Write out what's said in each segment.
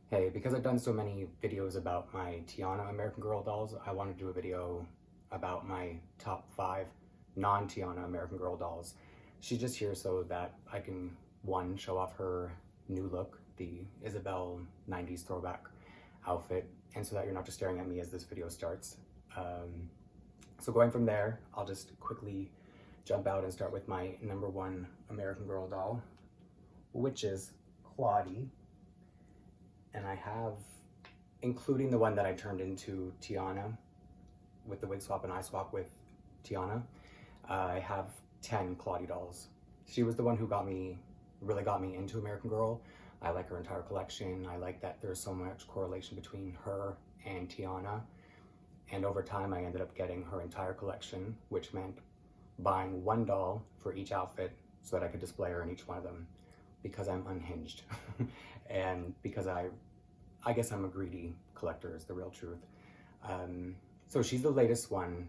Hey, because I've done so many videos about my Tiana American Girl dolls, I want to do a video about my top 5 non-Tiana American Girl dolls. She's just here so that I can, one, show off her new look, the Isabel 90s throwback outfit, and so that you're not just staring at me as this video starts. So going from there, I'll just quickly jump out and start with my number 1 American Girl doll, which is Claudie. And I have, including the one that I turned into Tiana with the wig swap and eye swap with Tiana, I have 10 Claudie dolls. She was the one who really got me into American Girl. I like her entire collection. I like that there's so much correlation between her and Tiana. And over time, I ended up getting her entire collection, which meant buying one doll for each outfit so that I could display her in each one of them, because I'm unhinged and because I guess I'm a greedy collector is the real truth. So she's the latest one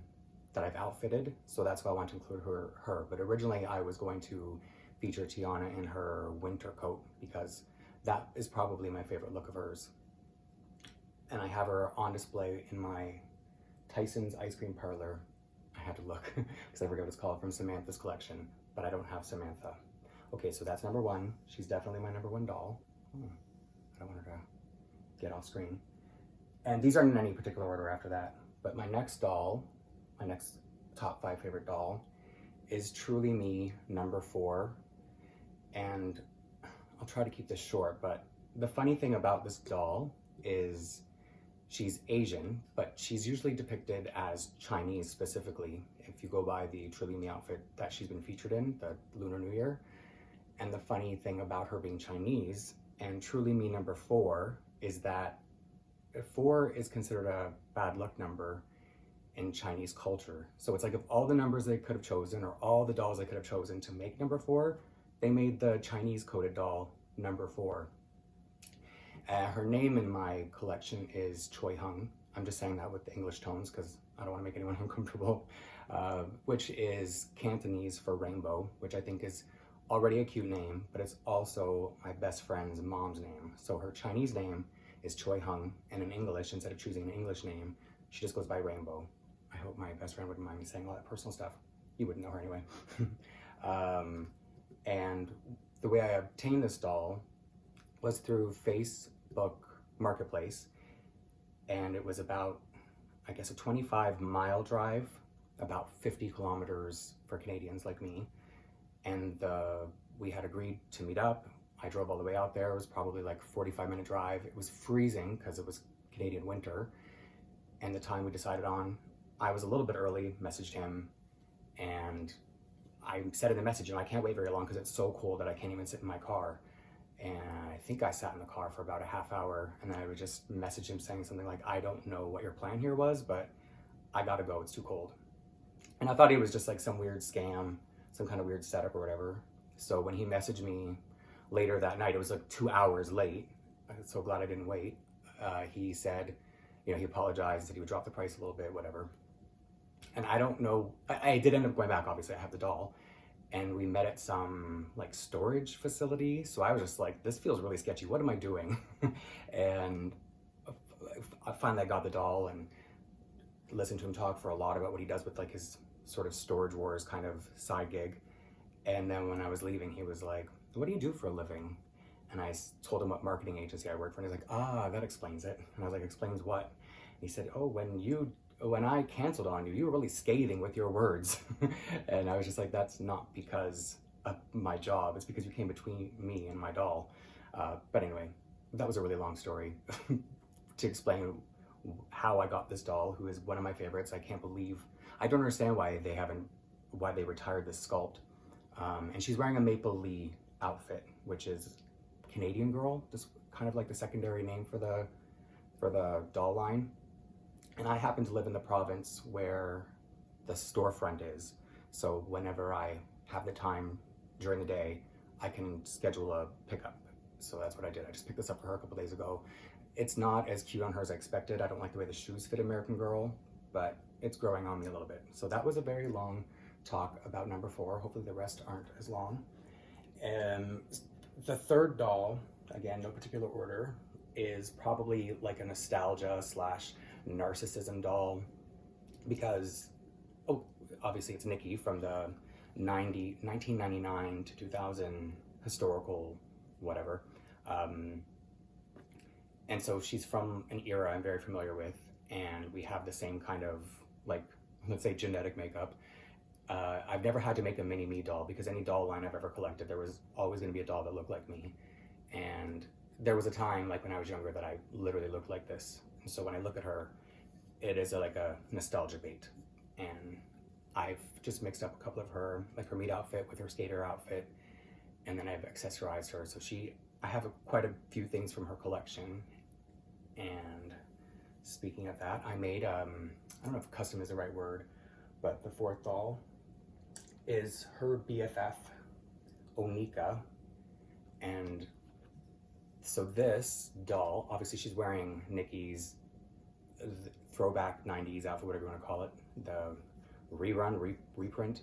that I've outfitted, so that's why I want to include her. But originally I was going to feature Tiana in her winter coat because that is probably my favorite look of hers. And I have her on display in my Tyson's Ice Cream Parlor. I had to look because I forget what it's called, from Samantha's collection, but I don't have Samantha. Okay, so that's number 1. She's definitely my number 1 doll. I don't want her to get off screen. And these aren't in any particular order after that. But my next doll, my next top 5 favorite doll, is Truly Me, number 4. And I'll try to keep this short, but the funny thing about this doll is she's Asian, but she's usually depicted as Chinese specifically, if you go by the Truly Me outfit that she's been featured in, the Lunar New Year. And the funny thing about her being Chinese and Truly Me number 4 is that 4 is considered a bad luck number in Chinese culture. So it's like, of all the numbers they could have chosen, or all the dolls they could have chosen to make number 4, they made the Chinese coded doll number 4. Her name in my collection is Choi Hung. I'm just saying that with the English tones because I don't want to make anyone uncomfortable, which is Cantonese for rainbow, which I think is already a cute name, but it's also my best friend's mom's name. So her Chinese name is Choi Hung, and in English, instead of choosing an English name, she just goes by Rainbow. I hope my best friend wouldn't mind me saying all that personal stuff. You wouldn't know her anyway. And the way I obtained this doll was through Facebook Marketplace, and it was about, I guess, a 25-mile drive, about 50 kilometers for Canadians like me. And we had agreed to meet up. I drove all the way out there. It was probably like a 45-minute drive. It was freezing because it was Canadian winter. And the time we decided on, I was a little bit early, messaged him, and I said in the message, I can't wait very long because it's so cold that I can't even sit in my car. And I think I sat in the car for about a half hour, and then I would just message him saying something like, I don't know what your plan here was, but I gotta go, it's too cold. And I thought it was just like some weird scam, some kind of weird setup or whatever. So when he messaged me later that night, it was like 2 hours late. I'm so glad I didn't wait. He said, he apologized, that he would drop the price a little bit, whatever. And I don't know, I did end up going back, obviously, I have the doll. And we met at some like storage facility. So I was just like, this feels really sketchy. What am I doing? And I finally got the doll and listened to him talk for a lot about what he does with like his sort of Storage Wars kind of side gig. And then when I was leaving, he was like, what do you do for a living? And I told him what marketing agency I work for. And he's like, that explains it. And I was like, explains what? And he said, when I canceled on you, you were really scathing with your words. And I was just like, that's not because of my job. It's because you came between me and my doll. But anyway, that was a really long story to explain how I got this doll, who is one of my favorites. I don't understand why they retired this sculpt. And she's wearing a Maple Lee outfit, which is Canadian Girl, just kind of like the secondary name for the doll line. And I happen to live in the province where the storefront is. So whenever I have the time during the day, I can schedule a pickup. So that's what I did. I just picked this up for her a couple days ago. It's not as cute on her as I expected. I don't like the way the shoes fit American Girl, but it's growing on me a little bit. So that was a very long talk about number 4. Hopefully the rest aren't as long. The third doll, again, no particular order, is probably like a nostalgia slash narcissism doll because, oh, obviously it's Nikki from the 1999 to 2000 historical whatever. And so she's from an era I'm very familiar with, and we have the same kind of, like, let's say genetic makeup. I've never had to make a mini-me doll because any doll line I've ever collected, there was always going to be a doll that looked like me. And there was a time, like when I was younger, that I literally looked like this. And so when I look at her, it is like a nostalgia bait. And I've just mixed up a couple of her, like her meat outfit with her skater outfit, and then I've accessorized her. So I have quite a few things from her collection. And speaking of that, I made, I don't know if custom is the right word, but the fourth doll is her BFF, Onika. And so this doll, obviously she's wearing Nikki's throwback 90s outfit, whatever you want to call it, the reprint.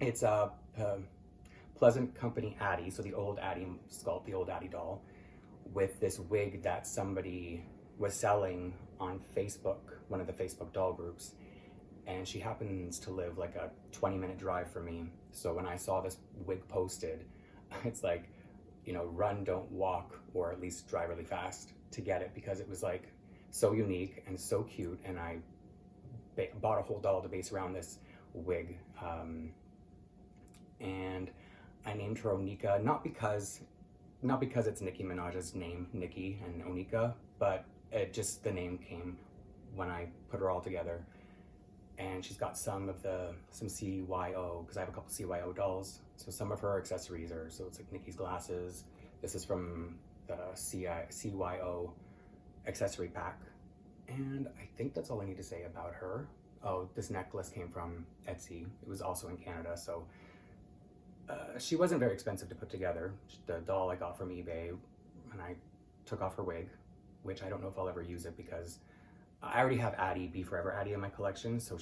It's a Pleasant Company Addie, so the old Addie sculpt, the old Addie doll, with this wig that somebody was selling on Facebook, one of the Facebook doll groups. And she happens to live like a 20-minute drive from me. So when I saw this wig posted, it's like, you know, run, don't walk, or at least drive really fast to get it, because it was like so unique and so cute. And I bought a whole doll to base around this wig. And I named her Onika, not because it's Nicki Minaj's name, Nikki and Onika, but the name came when I put her all together. And she's got some CYO, because I have a couple CYO dolls. So some of her accessories are, so it's like Nikki's glasses. This is from the CYO accessory pack. And I think that's all I need to say about her. Oh, this necklace came from Etsy. It was also in Canada, so she wasn't very expensive to put together. The doll I got from eBay, and I took off her wig, which I don't know if I'll ever use it because I already have Addie, Be Forever Addie in my collection, so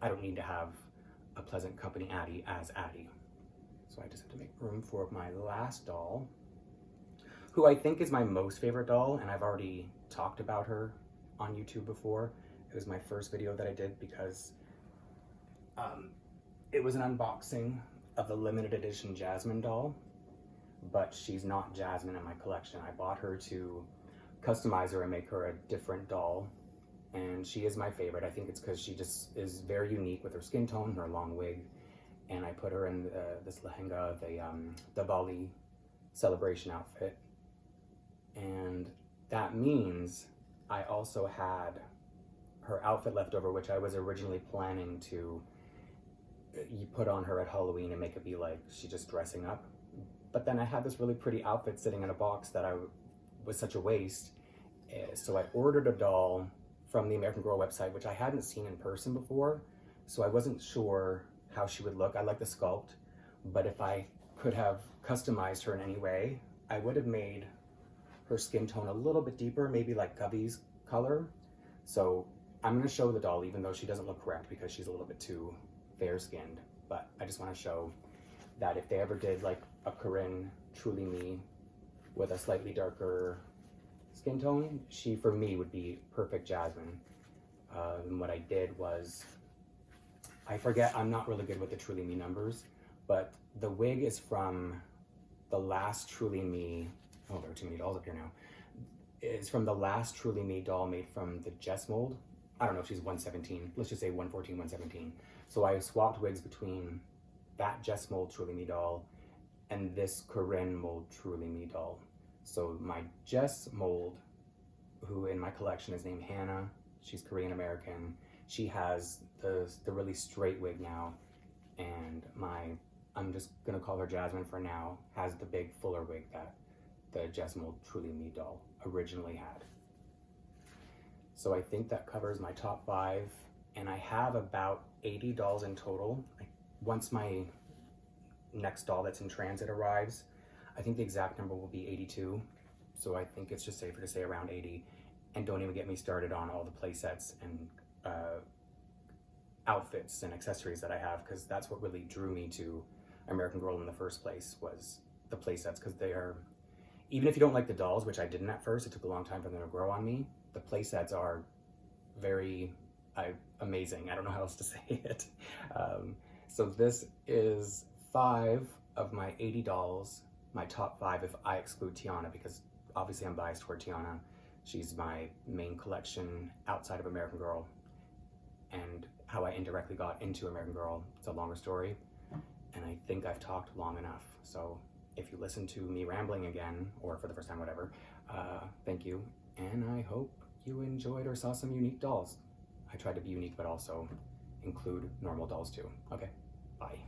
I don't need to have a Pleasant Company Addie as Addie. So I just have to make room for my last doll, who I think is my most favorite doll, and I've already talked about her on YouTube before. It was my first video that I did because it was an unboxing of the limited edition Jasmine doll, but she's not Jasmine in my collection. I bought her to customize her and make her a different doll, and she is my favorite. I think it's because she just is very unique with her skin tone, her long wig, and I put her in this lehenga, the Bali celebration outfit, and that means I also had her outfit left over, which I was originally planning to put on her at Halloween and make it be like she's just dressing up. But then I had this really pretty outfit sitting in a box that was such a waste. So I ordered a doll from the American Girl website, which I hadn't seen in person before. So I wasn't sure how she would look. I like the sculpt, but if I could have customized her in any way, I would have made her skin tone a little bit deeper, maybe like Cubby's color. So I'm gonna show the doll, even though she doesn't look correct because she's a little bit too fair-skinned. But I just wanna show that if they ever did like a Corinne Truly Me with a slightly darker skin tone, she for me would be perfect Jasmine. And what I did was, I forget, I'm not really good with the Truly Me numbers, but the wig is from the last Truly Me, oh, there are too many dolls up here now. It's from the last Truly Me doll made from the Jess mold. I don't know if she's 117, let's just say 114, 117. So I swapped wigs between that Jess mold Truly Me doll and this Corinne mold Truly Me doll. So my Jess mold, who in my collection is named Hannah, she's Korean American. She has the really straight wig now, and I'm just gonna call her Jasmine for now, has the big fuller wig that the Jess mold Truly Me doll originally had. So I think that covers my top 5, and I have about 80 dolls in total. Once my next doll that's in transit arrives, I think the exact number will be 82. So I think it's just safer to say around 80. And don't even get me started on all the play sets and outfits and accessories that I have, because that's what really drew me to American Girl in the first place, was the play sets, because they are, even if you don't like the dolls, which I didn't at first, it took a long time for them to grow on me, the play sets are very amazing. I don't know how else to say it. So this is 5 of my 80 dolls, my top 5 if I exclude Tiana, because obviously I'm biased toward Tiana. She's my main collection outside of American Girl, and how I indirectly got into American Girl, it's a longer story, and I think I've talked long enough. So if you listen to me rambling again, or for the first time, whatever, thank you, and I hope you enjoyed or saw some unique dolls. I tried to be unique, but also include normal dolls too. Okay, bye.